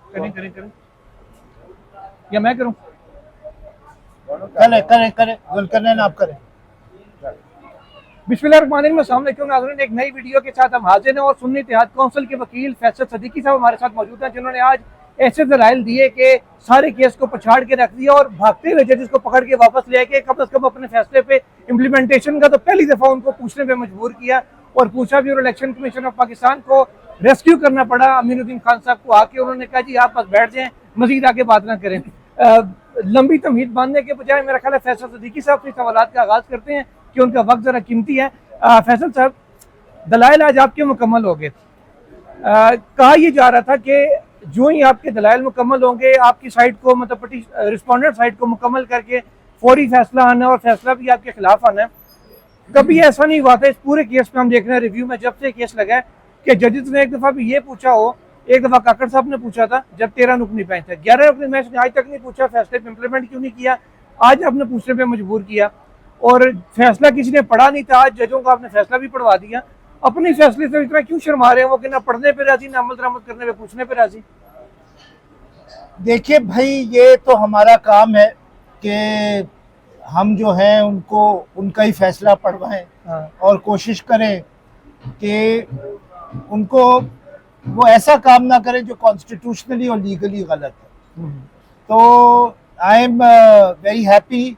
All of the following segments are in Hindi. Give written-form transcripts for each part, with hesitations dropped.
करें करें करें या मैं करूं? करें करें करें, जुल्करनैन आप करें। बिस्मिल्लाहिर्रहमानिर्रहीम, अस्सलाम वालेकुम नाज़रीन। एक नई वीडियो के साथ हम हाजिर हैं और सुन्नी इत्तेहाद कौंसिल के वकील फैसल सदीकी साहब हमारे साथ मौजूद हैं, जिन्होंने आज ऐसे दलाइल दिए कि सारे केस को पछाड़ के रख दिया और भागते हुए जजेस को पकड़ के वापस ले आके कम अज कम अपने फैसले पे इम्प्लीमेंटेशन का तो पहली दफा उनको पूछने पे मजबूर किया और पूछा भी। और इलेक्शन कमीशन ऑफ पाकिस्तान को रेस्क्यू करना पड़ा अमीनुद्दीन खान साहब को आके। उन्होंने कहा जी आप बस बैठ जाएं, मजीद आगे बात ना करें। लंबी तमहीद बांधने के बजाय मेरा ख्याल है फैसल सदीकी साहब से सवालात का आगाज करते हैं कि उनका वक्त जरा कीमती है। फैसल साहब, दलाइल आज आपके मुकम्मल हो गए। कहा यह जा रहा था कि जो ही आपके दलाइल मुकम्मल होंगे आपकी साइड को मतलब रिस्पोंडेंट साइड को मुकम्मल करके फौरी फैसला आना और फैसला भी आपके खिलाफ आना है। कभी ऐसा नहीं हुआ था इस पूरे केस में, हम देख रहे हैं रिव्यू में जब से केस लगा है कि जजेस ने एक दफा भी ये पूछा हो, एक दफा काकड़ साहब ने पूछा था जब 13 रुकनी बेंच थे, 11 रुकनी बेंच ने आज तक नहीं पूछा फैसले पे इम्प्लीमेंट क्यों नहीं किया। आज आपने पूछने पे मजबूर किया और फैसला किसी ने पढ़ा नहीं था, आज जजों को आपने फैसला भी पढ़वा दिया। अपने फैसले से इतना क्यों शर्मा रहे हैं वो कि ना पढ़ने पे राजी ना अमल दरामद करने पे पूछने पे राजी? देखिए भाई, ये तो हमारा काम है कि हम जो हैं उनको उनका ही फैसला पढ़वाएं। हाँ। और कोशिश करें कि उनको वो ऐसा काम ना करें जो कॉन्स्टिट्यूशनली और लीगली गलत है। तो आई एम वेरी हैप्पी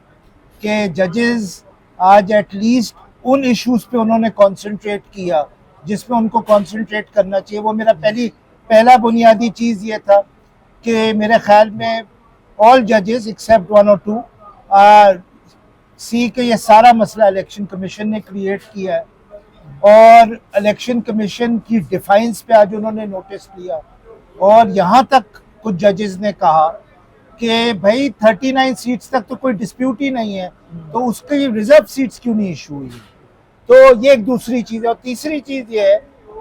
कि जजेस आज एटलीस्ट उन इश्यूज पे उन्होंने कंसंट्रेट किया जिसमें उनको कंसंट्रेट करना चाहिए। वो मेरा पहला बुनियादी चीज़ ये था कि मेरे ख्याल में ऑल जजेस एक्सेप्ट 1 और 2 सी के ये सारा मसला इलेक्शन कमीशन ने क्रिएट किया है और इलेक्शन कमीशन की डिफाइंस पे आज उन्होंने नोटिस लिया। और यहाँ तक कुछ जजेस ने कहा कि भाई 39 सीट्स तक तो कोई डिस्प्यूट ही नहीं है, तो उसकी रिजर्व सीट्स क्यों नहीं इशू हुई। तो ये एक दूसरी चीज़ है। और तीसरी चीज़ ये है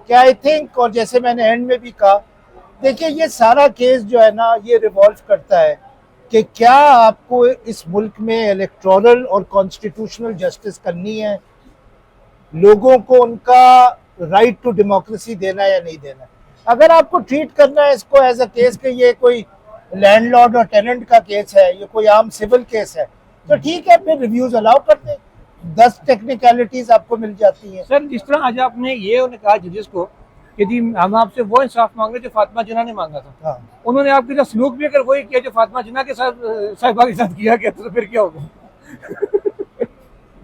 कि आई थिंक, और जैसे मैंने एंड में भी कहा, देखिए ये सारा केस जो है ना ये रिवॉल्व करता है कि क्या आपको इस मुल्क में इलेक्टोरल और कॉन्स्टिट्यूशनल जस्टिस करनी है, लोगों को उनका राइट टू डेमोक्रेसी देना है या नहीं देना है। अगर आपको ट्रीट करना है इसको एज अ केस कि ये कोई लैंडलॉर्ड और टेनेंट का केस है, ये कोई आम सिविल केस है, तो ठीक है, फिर रिव्यूज अलाउ कर दें, 10 टेक्निकलिटीज आपको मिल जाती हैं। सर, जिस तरह आज आपने ये उन्हें कहा जजेस को कि जी हम आपसे वो इंसाफ मांग रहे जो फातिमा जिन्ना ने मांगा था। हाँ। उन्होंने आपके साथ सलूक भी अगर वही किया जो फातिमा जिन्ना के साथ साहिबा के साथ किया गया तो फिर क्या होगा?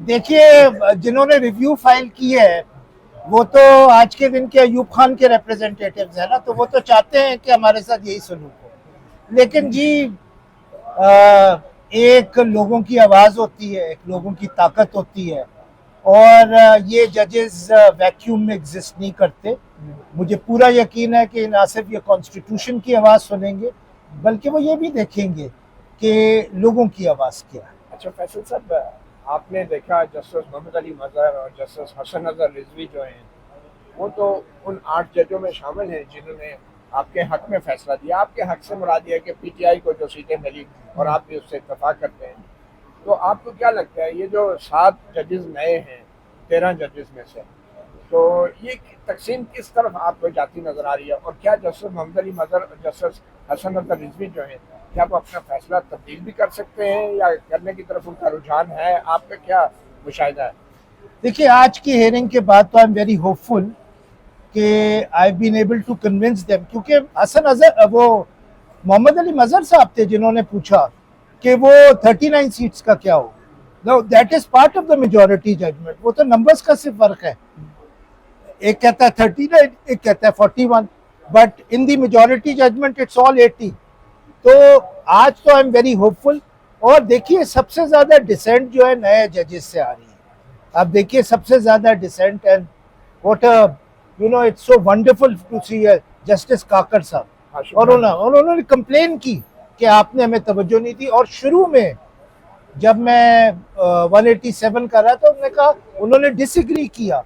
देखिए, जिन्होंने रिव्यू फाइल की है वो तो आज के दिन के अयूब खान के रिप्रेजेंटेटिव्स हैं ना, तो वो तो चाहते हैं कि हमारे साथ यही सलूक हो। लेकिन जी एक लोगों की आवाज़ होती है, एक लोगों की ताकत होती है, और ये जजेस वैक्यूम में एग्जिस्ट नहीं करते। मुझे पूरा यकीन है कि ना सिर्फ ये कॉन्स्टिट्यूशन की आवाज़ सुनेंगे बल्कि वो ये भी देखेंगे कि लोगों की आवाज़ क्या है। अच्छा फैसल साहब, आपने देखा जस्टिस मोहम्मद अली मजहर और जस्टिस हसन अजहर रिजवी जो हैं वो तो उन 8 जजों में शामिल हैं जिन्होंने आपके हक में फैसला दिया। आपके हक से मुराद है कि पीटीआई को जो सीटें मिली और आप भी उससे इत्तेफाक करते हैं, तो आपको क्या लगता है ये जो 7 जजेस नए हैं 13 जजेस में से, तो ये तकसीम किस तरफ आपको जाती नजर आ रही है? और क्या जस्टिस मोहम्मद अली मजहर और जस्टिस हसन अजहर रिजवी जो हैं क्या वो अपना फैसला तब्दील भी कर सकते हैं या करने की तरफ उनका रुझान है? आपका क्या मुशाहिदा है? देखिए, आज की हेयरिंग के बाद तो आई एम वेरी होपफुल कि I have been able to convince them, क्योंकि हसन अजहर वो मोहम्मद अली मजहर साहब थे जिन्होंने पूछा कि वो 39 सीट्स का क्या हो। No, that is part of the majority judgment. वो तो नंबर्स का सिर्फ फर्क है, एक कहता है 39, एक कहता है 41, but in the majority judgment it's all 80। तो आज तो आई एम वेरी होपफुल। और देखिए, सबसे ज्यादा डिसेंट जो है नए जजेस से आ रही है। आप देखिए, सबसे ज्यादा decent, and what you know it's so wonderful to see justice Kakar साहब। और उन्होंने कंप्लेन की कि आपने हमें तवज्जो नहीं दी। और शुरू में जब मैं 187 कर रहा था, उन्होंने डिसएग्री किया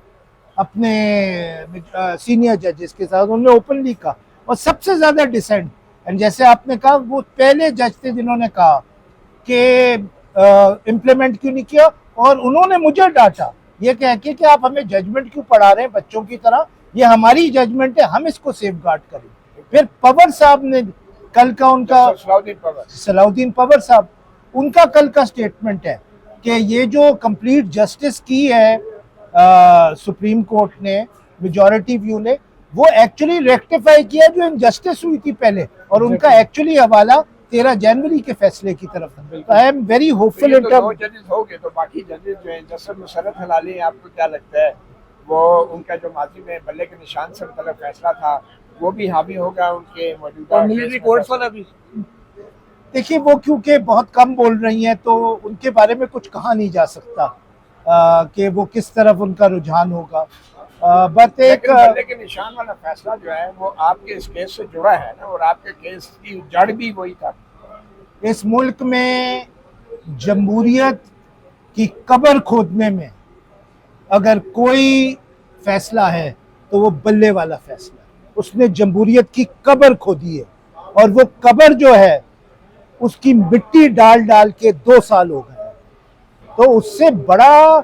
अपने सीनियर जजेस के साथ, उन्होंने ओपनली कहा। और सबसे ज्यादा डिसेंट, एंड जैसे आपने कहा, वो पहले जज थे जिन्होंने कहा कि इम्प्लीमेंट क्यों नहीं किया। और उन्होंने मुझे डांटा ये कह के कि आप हमें जजमेंट क्यों पढ़ा रहे हैं बच्चों की तरह, ये हमारी जजमेंट है, हम इसको सेफगार्ड करें। फिर पवन साहब ने कल का उनका जस्टिस सलाउद्दीन पवर। सलाउद्दीन पवर साहब, उनका कल का स्टेटमेंट है कि ये जो कंप्लीट जस्टिस की है सुप्रीम कोर्ट ने, मेजॉरिटी व्यू ने, वो एक्चुअली रेक्टिफाई किया जो इनजस्टिस हुई थी पहले, और उनका एक्चुअली हवाला 13 जनवरी के फैसले की तरफ था। तो आई एम वेरी होपफुल इन तो टर्म। दो जजेस हो गए, तो बाकी जजेस जो हैं, जस्टिस मुशर्रफ हलाली, आपको क्या लगता है वो उनका जो माजी में बल्ले के निशान से मतलब फैसला था वो भी हावी होगा उनके मौजूदा और मिलिट्री कोर्ट्स वाला भी? देखिए वो क्योंकि बहुत कम बोल रही हैं तो उनके बारे में कुछ कहा नहीं जा सकता कि वो किस तरफ उनका रुझान होगा। बट एक लेकिन बल्ले के निशान वाला फैसला जो है वो आपके इस केस से जुड़ा है ना, और आपके केस की जड़ भी वही था। इस मुल्क में जमहूरियत की कब्र खोदने में अगर कोई फैसला है तो वो बल्ले वाला फैसला है। उसने जमहूरियत की कब्र खोदी है, और वो कब्र जो है उसकी मिट्टी डाल डाल के 2 साल हो गए। तो उससे बड़ा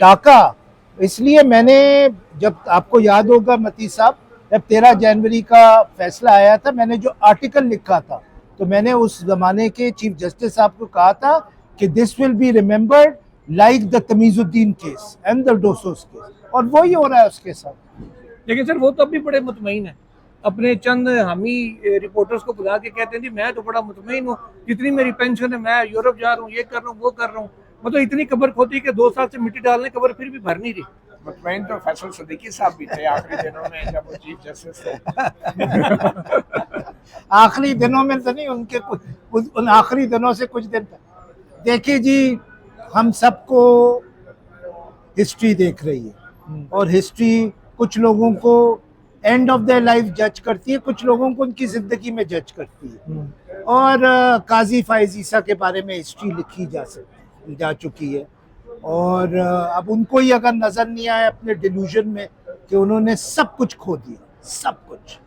डाका, इसलिए मैंने, जब आपको याद होगा मती साहब, जब 13 जनवरी का फैसला आया था, मैंने जो आर्टिकल लिखा था, तो मैंने उस जमाने के चीफ जस्टिस साहब को कहा था कि this will be remembered like the Tamizuddin case and the Dosso case, और वही हो रहा है उसके साथ। लेकिन सर वो तो अभी बड़े मुतमईन है, अपने चंद हामी रिपोर्टर्स को बुला के कहते हैं जी मैं तो बड़ा मुतमईन हूँ, जितनी मेरी पेंशन है, मैं यूरोप जा रहा हूँ, ये कर रहा हूँ, वो कर रहा हूँ। मतलब इतनी कब्र खोदी कि 2 साल से मिट्टी डालने कब्र फिर भी भर नहीं रही। मुतमईन तो फैसल सिद्दीकी साहब भी थे आखिरी दिनों में जब वो चीफ जस्टिस थे। आखिरी दिनों में तो नहीं, उनके उन आखिरी दिनों से कुछ दिन तक। देखिए जी, हम सबको हिस्ट्री देख रही है, और हिस्ट्री कुछ लोगों को एंड ऑफ देयर लाइफ जज करती है, कुछ लोगों को उनकी जिंदगी में जज करती है। और काजी फायज ईसा के बारे में हिस्ट्री लिखी जा चुकी है, और अब उनको ही अगर नजर नहीं आए अपने डिल्यूजन में कि उन्होंने सब कुछ खो दिया, सब कुछ,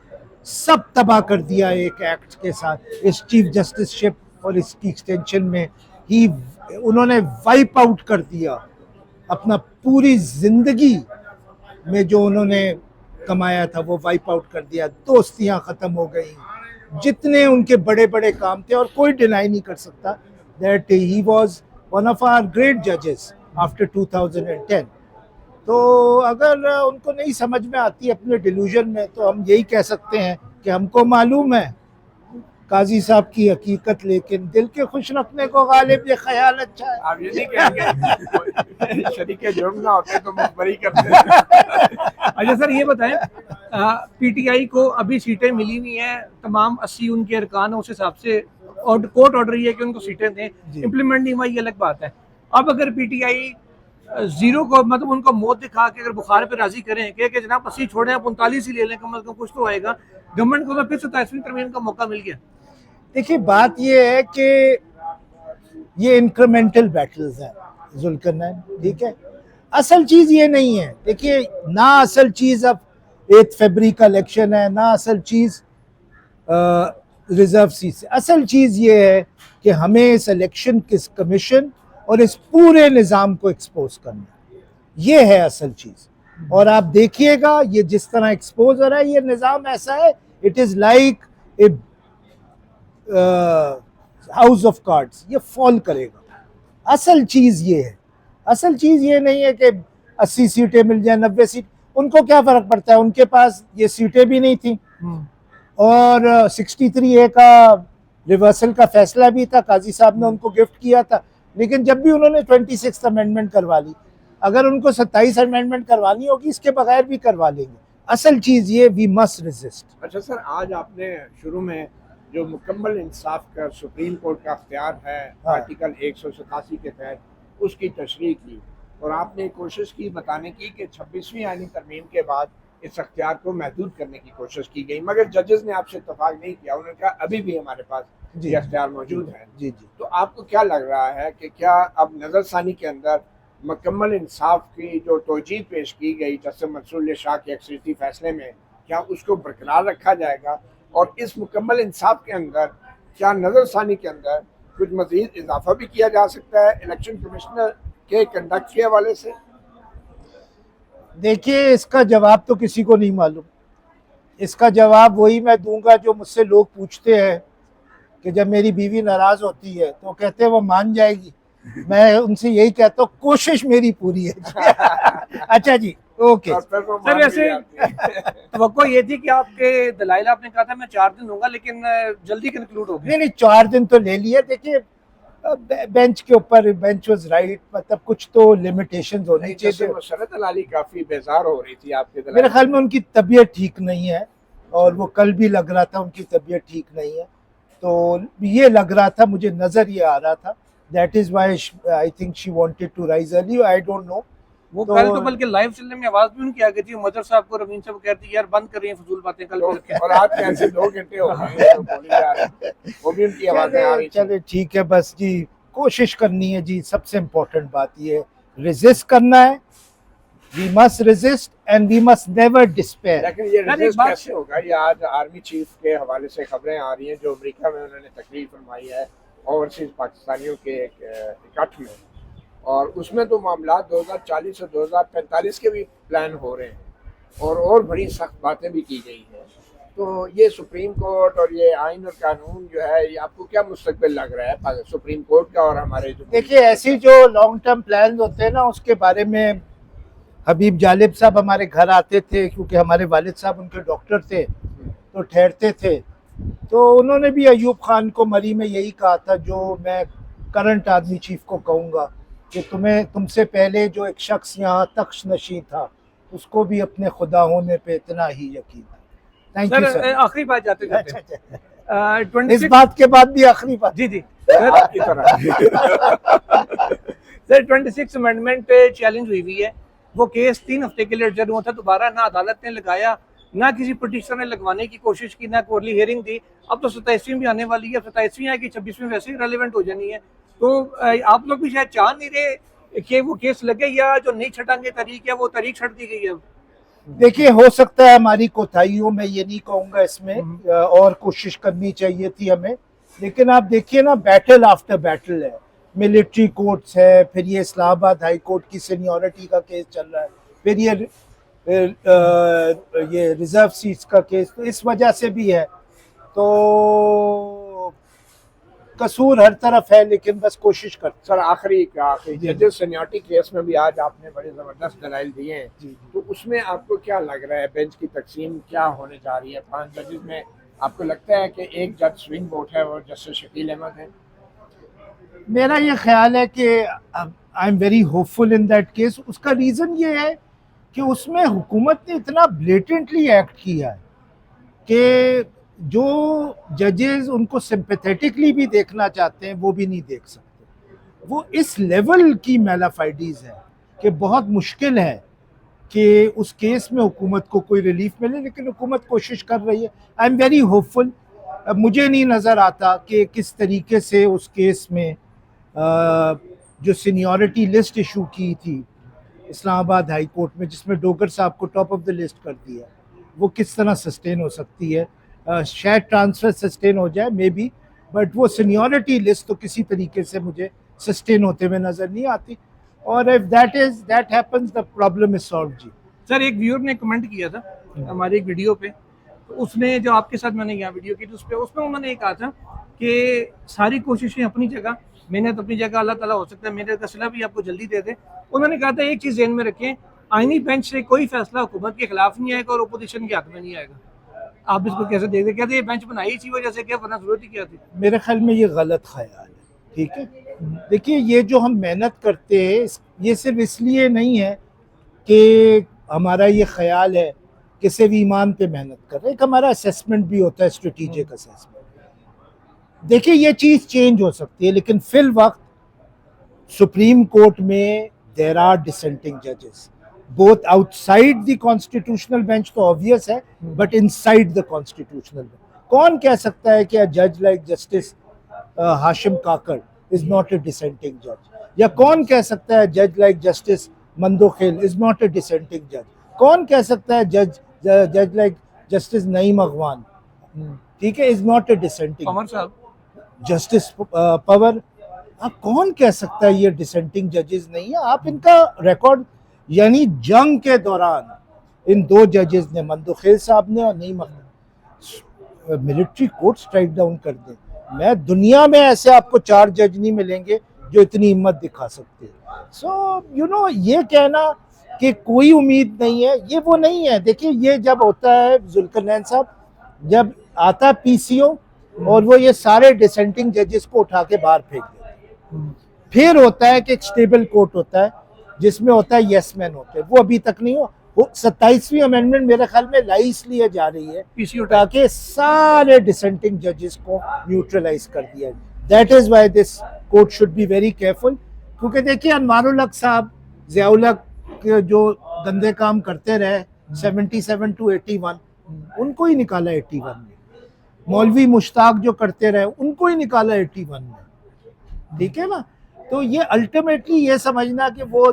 सब तबाह कर दिया एक एक्ट के साथ, इस चीफ जस्टिसशिप और इसकी एक्सटेंशन में ही उन्होंने वाइप आउट कर दिया अपना पूरी जिंदगी में जो उन्होंने कमाया था, वो वाइप आउट कर दिया। दोस्तियां खत्म हो गई, जितने उनके बड़े बड़े काम थे, और कोई डिनाई नहीं कर सकता that he was one of our great जजेस आफ्टर 2010। तो अगर उनको नहीं समझ में आती अपने डिल्यूजन में, तो हम यही कह सकते हैं कि हमको मालूम है काजी साहब की हकीकत, लेकिन दिल के खुश रखने को गालिब ये ख्याल अच्छा है। आप ये नहीं कहेंगे शरीके जुर्म ना होते तो मुखबरी करते। अच्छा सर ये बताएं, पीटीआई को अभी सीटें मिली हुई हैं, तमाम 80 उनके अरकान, उस हिसाब से और कोर्ट ऑर्डर ये है कि उनको सीटें दें, इम्प्लीमेंट नहीं हुआ, ये अलग बात है। अब अगर पीटीआई जीरो को, मतलब उनको मौत दिखा के अगर बुखार पे राजी करें कि जनाब 80 छोड़े, आप 39 ही ले लें, कम से कम कुछ तो आएगा, गवर्नमेंट को तो फिर 27वीं तरमीम का मौका मिल गया। देखिए बात ये है कि ये इंक्रीमेंटल बैटल्स हैं जुल्करनैन, ठीक है, असल चीज ये नहीं है। देखिए ना असल चीज अब 8 फरवरी का इलेक्शन है, ना असल चीज रिजर्व सीट से, असल चीज ये है कि हमें इस इलेक्शन किस कमीशन और इस पूरे निज़ाम को एक्सपोज करना, ये है असल चीज। और आप देखिएगा ये जिस तरह एक्सपोज हो रहा है, ये निज़ाम ऐसा है, it is like a house of cards, ये फॉल करेगा। असल चीज ये है, असल चीज ये नहीं है कि 80 सीटें मिल जाए, 90 सीट, उनको क्या फर्क पड़ता है, उनके पास ये सीटें भी नहीं थी, और 63A का रिवर्सल का फैसला भी था, काजी साहब ने उनको गिफ्ट किया था। लेकिन जब भी उन्होंने 26th अमेंडमेंट करवा ली, अगर उनको 27 अमेंडमेंट करवानी होगी, इसके बगैर भी करवा लेंगे। असल चीज ये, वी मस्ट रेजिस्ट। अच्छा सर, आज आपने शुरू में जो मुकम्मल इंसाफ का सुप्रीम कोर्ट का अख्तियार है आर्टिकल 187 के तहत, उसकी तशरीह की, और आपने कोशिश की बताने की कि 26वीं आईनी तरमीम के बाद इस अख्तियार को महदूद करने की कोशिश की गई, मगर जजेस ने आपसे इत्तफाक नहीं किया। उन्होंने कहा अभी भी हमारे पास ये अख्तियार मौजूद है। जी जी। तो आपको क्या लग रहा है कि क्या अब नज़रसानी के अंदर मुकम्मल इंसाफ की जो तोजीह पेश की गई जस्टिस मंसूर शाह के अक्सरियती फैसले में, क्या उसको बरकरार रखा जाएगा, और इस मुकम्मल इंसाफ के अंदर क्या नज़रसानी के अंदर कुछ मज़ीद इजाफा भी किया जा सकता है इलेक्शन कमिश्नर के कंडक्ट के हवाले से? देखिए इसका जवाब तो किसी को नहीं मालूम। इसका जवाब वही मैं दूंगा जो मुझसे लोग पूछते हैं कि जब मेरी बीवी नाराज होती है तो कहते हैं वो मान जाएगी, मैं उनसे यही कहता हूँ कोशिश मेरी पूरी है। अच्छा जी, ओके। और फिर वो सर मान भी वैसे जाती है। तो ये थी कि आपके दलाइल आपने कहा था मैं 4 दिन दूंगा, लेकिन जल्दी कंक्लूड हो गया। नहीं 4 दिन तो ले लिए। देखिए बेंच के ऊपर, बेंच वाज राइट, मतलब कुछ तो लिमिटेशंस होनी नहीं, जैसे चाहिए। मसरत अली काफी बेजार हो रही थी आपके मेरे दलाइल ख्याल में उनकी तबीयत ठीक नहीं है, और वो कल भी लग रहा था उनकी तबीयत ठीक नहीं है। तो ये लग रहा था, मुझे नज़र ये आ रहा था, that is why I think she wanted to rise early, I don't know. वो कल तो बल्कि लाइव चलने में आवाज भी उनकी आ गई थी, मदर साहब को रवीन साहब कहती यार बंद कर रही हैं फजूल बातें कल भी रखें। और आज कैसे 2 घंटे हो गए तो बोली जा रही, वो भी उनकी आवाजें आ रही थी। चले ठीक है, बस जी कोशिश करनी है जी, सबसे इम्पोर्टेंट बात ये रेजिस्ट करना है। We must resist and we must never despair. लेकिन ये यार, एक रेजिस्ट बात- कैसे होगा? ये आज आर्मी चीफ के हवाले से खबरें आ रही हैं जो अमेरिका में उन्होंने तकरीर फरमाई है ओवरसीज पाकिस्तानियों के एक इकट्ठ में, और उसमें तो मामला 2040 और 2045 के भी प्लान हो रहे हैं और बड़ी सख्त बातें भी की गई हैं। तो ये सुप्रीम कोर्ट और ये आइन और कानून जो है, ये आपको क्या मुस्तकबिल लग रहा है सुप्रीम कोर्ट का और हमारे जो? देखिए ऐसी जो लॉन्ग टर्म प्लान होते हैं ना, उसके बारे में हबीब जालिब साहब हमारे घर आते थे, क्योंकि हमारे वालिद साहब उनके डॉक्टर थे, तो ठहरते थे। तो उन्होंने भी अयूब खान को मरी में यही कहा था जो मैं करंट आर्मी चीफ को कहूँगा, कि तुमसे पहले जो एक शख्स यहाँ तख्श नशी था उसको भी अपने खुदा होने पे इतना ही यकीन था। Thank you sir sir. आखिरी बात जाते जाते इस 26 बात के बाद भी आखिरी बात। जी जी आपकी तरह सर 26 अमेंडमेंट पे चैलेंज हुई है। वो केस 3 हफ्ते के लिए एडजर्न हुआ था, दोबारा ना अदालत ने लगाया, ना किसी पिटीशनर ने लगवाने की कोशिश की, ना कोर्टली हियरिंग दी। अब तो 27वीं भी आने वाली है, 27वीं है कि 26वीं वैसे ही रेलिवेंट हो जानी है। तो आप लोग भी शायद चाह नहीं रहे कि वो केस लगे, या जो नहीं छटांगे तारीख है वो तारीख छट दी गई है। देखिए हो सकता है हमारी कोताहियों में, ये नहीं कहूँगा इसमें, और कोशिश करनी चाहिए थी हमें। लेकिन आप देखिए ना, बैटल आफ्टर बैटल है, मिलिट्री कोर्ट्स है, फिर ये इस्लामाबाद हाई कोर्ट की सीनियरिटी का केस चल रहा है, फिर ये रिजर्व सीट्स का केस, तो इस वजह से भी है। तो कसूर हर तरफ है, लेकिन बस कोशिश कर। सर आखिरी जजेस सीनियरिटी केस में भी आज आपने बड़े जबरदस्त दलाइल दिए हैं, तो उसमें आपको क्या लग रहा है बेंच की तकसीम क्या होने जा रही है? 5 जजेस में आपको लगता है कि एक जज स्विंग वोट है और जस्टिस शकील अहमद है? मेरा ये ख्याल है कि I am very hopeful in that case. उसका रीज़न ये है कि उसमें हुकूमत ने इतना ब्लेटेंटली एक्ट किया है कि जो जजेस उनको सिंपैथेटिकली भी देखना चाहते हैं वो भी नहीं देख सकते। वो इस लेवल की मेलाफाइडीज़ है कि बहुत मुश्किल है कि उस केस में हुकूमत को कोई रिलीफ मिले, लेकिन हुकूमत कोशिश कर रही है। I am very hopeful. मुझे नहीं नज़र आता कि किस तरीके से उस केस में जो सीनियरिटी लिस्ट इशू की थी इस्लामाबाद हाई कोर्ट में, जिसमें डोगर साहब को टॉप ऑफ द लिस्ट कर दिया, वो किस तरह सस्टेन हो सकती है। शायद ट्रांसफ़र सस्टेन हो जाए मे बी, बट वो सीनियरिटी लिस्ट तो किसी तरीके से मुझे सस्टेन होते हुए नज़र नहीं आती। और if that happens the problem is solve जी। सर एक व्यूअर ने कमेंट किया था हमारी एक वीडियो पे, तो उसने जो आपके साथ मैंने यहाँ वीडियो की थी उसमें उन्होंने ये कहा था कि सारी कोशिशें अपनी जगह, मेहनत अपनी जगह, अल्लाह ताला हो सकता है मेहनत का सिला भी आपको जल्दी दे दे। उन्होंने कहा था एक चीज़ ज़हन में रखें, आईनी बेंच से कोई फैसला हुकूमत के खिलाफ नहीं आएगा और अपोजिशन के हक में नहीं आएगा। आप इसको कैसे देखते? कहते ये बेंच बनाई इसी वजह से, क्या वरना जरूरत ही क्या थी? मेरे ख्याल में ये गलत ख्याल है। ठीक है, देखिए ये जो हम मेहनत करते हैं ये सिर्फ इसलिए नहीं है कि हमारा ये ख्याल है कि सिर्फ ईमान पे मेहनत कर रहे हैं, एक हमारा असेसमेंट भी होता है, स्ट्रेटेजिक असेसमेंट। देखिए ये चीज़ चेंज हो सकती है, लेकिन फिल वक्त सुप्रीम कोर्ट में देर आर डिसेंटिंग जजेस both outside the constitutional bench, तो ऑब्वियस है, but inside the constitutional bench. कौन कह सकता है कि अ जज like justice Hashim Kakar is not a dissenting जज, या कौन कह सकता है जज like justice Mandokhel is not a dissenting जज? कौन कह सकता है जज लाइक जस्टिस नईम अगवान, ठीक है, इज नॉट अ डिसेंटिंग? पवन साहब, जस्टिस पवर, आप कौन कह सकता है ये डिसेंटिंग जजेस नहीं है? आप इनका रिकॉर्ड, यानी जंग के दौरान इन 2 जजेस ने, मंदोखेल साहब ने और Naeem Afghan, military court strike down कर दें, मैं दुनिया में ऐसे आपको 4 जज नहीं मिलेंगे जो इतनी हिम्मत दिखा सकते हैं। सो यू नो, ये कहना कि कोई उम्मीद नहीं है, ये वो नहीं है। देखिए, ये जब होता है जुल्करनैन साहब, जब आता है पीसीओ और वो ये सारे डिसेंटिंग जजेस को उठा के बाहर फेंक देते हैं, फिर होता है कि एक स्टेबल कोर्ट होता है जिसमें होता है यस मैन होते हैं, वो अभी तक नहीं हो। वो 27वीं अमेंडमेंट मेरे ख्याल में लाई इसलिए जा रही है पीसीओ ताकि सारे डिसेंटिंग जजेस को न्यूट्रलाइज कर दिया। That is why this court should be very careful, क्योंकि देखिए अनवारुल हक साहब, ज़ियाउल हक के जो गंदे काम करते रहे 77 to 81, उनको ही निकाला 81 में। मौलवी मुश्ताक जो करते रहे उनको ही निकाला 81 में, ठीक है ना। तो ये अल्टीमेटली ये समझना कि वो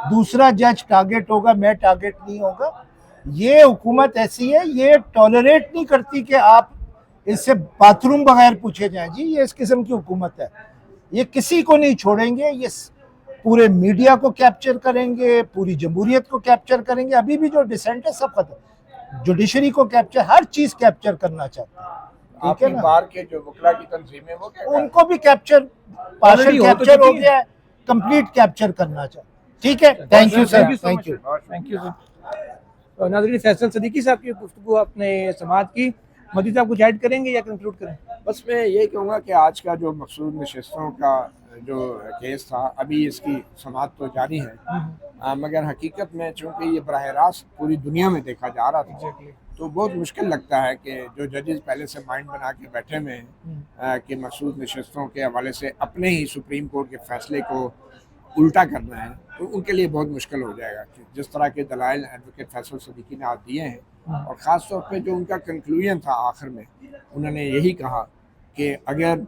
दूसरा जज टारगेट होगा, मैं टारगेट नहीं होगा, ये हुकूमत ऐसी है, ये टॉलरेट नहीं करती कि आप इससे बाथरूम बगैर पूछे जाएं। जी, ये इस किस्म की हुकूमत है, ये किसी को नहीं छोड़ेंगे, ये पूरे मीडिया को कैप्चर करेंगे, पूरी जमहूरियत को कैप्चर करेंगे। अभी भी जो डिसेंट है सब खत्म, जुडिशरी को कैप्चर, हर चीज कैप्चर करना चाहते हैं, ठीक है आपकी ना। बार के जो वकला की तंजीमें वो क्या कर रही हैं? उनको भी कैप्चर, पार्शियल कैप्चर हो गया है, कंप्लीट कैप्चर करना चाहते, ठीक है। Thank you sir, thank you. Thank you sir. नाज़रीन, फैसल सदीकी साहब की गुफ्तगू आपने समाअत की। मजीद साहब कुछ ऐड करेंगे या कंक्लूड करें? बस मैं ये कहूँगा कि आज का जो मकसूद नशस्तों का जो केस था, अभी इसकी समाअत तो जारी है, मगर हकीकत में चूँकि ये बराह रास्त पूरी दुनिया में देखा जा रहा था, तो बहुत मुश्किल लगता है कि जो जजेस पहले से माइंड बना के बैठे हुए हैं कि मकसूद नशस्तों के हवाले से अपने ही सुप्रीम कोर्ट के फैसले को उल्टा करना है, तो उनके लिए बहुत मुश्किल हो जाएगा। कि जिस तरह के दलाइल एडवोकेट फैसल सदीकी ने आज दिए हैं, और ख़ास तौर पे जो उनका कंक्लूजन था आखिर में, उन्होंने यही कहा कि अगर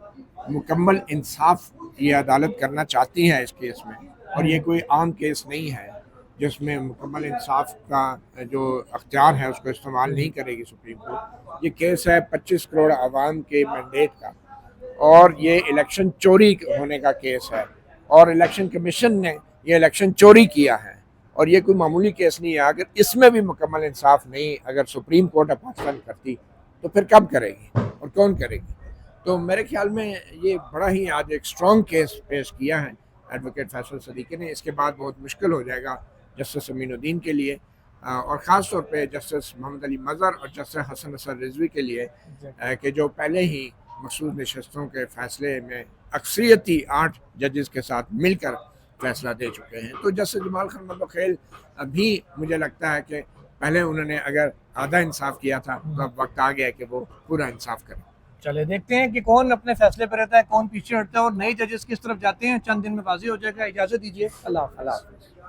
मुकम्मल इंसाफ ये अदालत करना चाहती है इस केस में, और ये कोई आम केस नहीं है जिसमें मुकम्मल इंसाफ का जो अख्तियार है उसको इस्तेमाल नहीं करेगी सुप्रीम कोर्ट, ये केस है 25 करोड़ आवाम के मैंडेट का, और ये इलेक्शन चोरी होने का केस है, और इलेक्शन कमीशन ने ये इलेक्शन चोरी किया है, और ये कोई मामूली केस नहीं है। अगर इसमें भी मुकम्मल इंसाफ नहीं अगर सुप्रीम कोर्ट ऑफ पाकिस्तान करती, तो फिर कब करेगी और कौन करेगी? तो मेरे ख्याल में ये बड़ा ही आज एक स्ट्रॉन्ग केस पेश किया है एडवोकेट फैसल सदीकी ने। इसके बाद बहुत मुश्किल हो जाएगा जस्टिस अमीनुद्दीन के लिए, और ख़ास तौर पे जस्टिस मोहम्मद अली मज़हर और जस्टिस हसन नसर रिजवी के लिए, कि जो पहले ही मखसूस नशस्तों के फैसले में अक्सरियती 8 जजेस के साथ मिलकर फैसला दे चुके हैं। तो जस्टिस जमाल खान मल्लुखेल अभी मुझे लगता है कि पहले उन्होंने अगर आधा इंसाफ किया था, तो अब वक्त आ गया कि वो पूरा इंसाफ करें। चले देखते हैं कि कौन अपने फैसले पर रहता है, कौन पीछे हटता है और नए जजेस किस तरफ जाते हैं। चंद दिन में वाज़ेह हो जाएगा। इजाज़त दीजिए, अल्लाह हाफ़िज़।